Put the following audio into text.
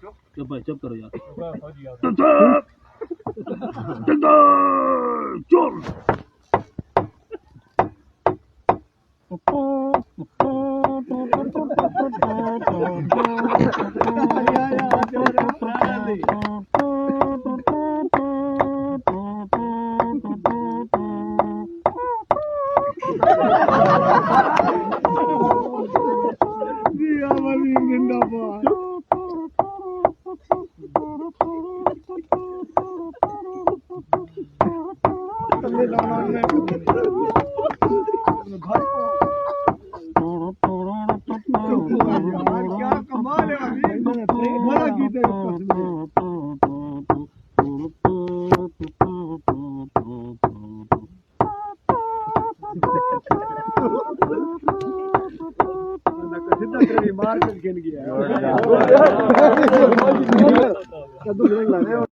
चुप भाई चुप करो यार चोर क्या कमाल है बड़ा गीत है मार कर गिन गया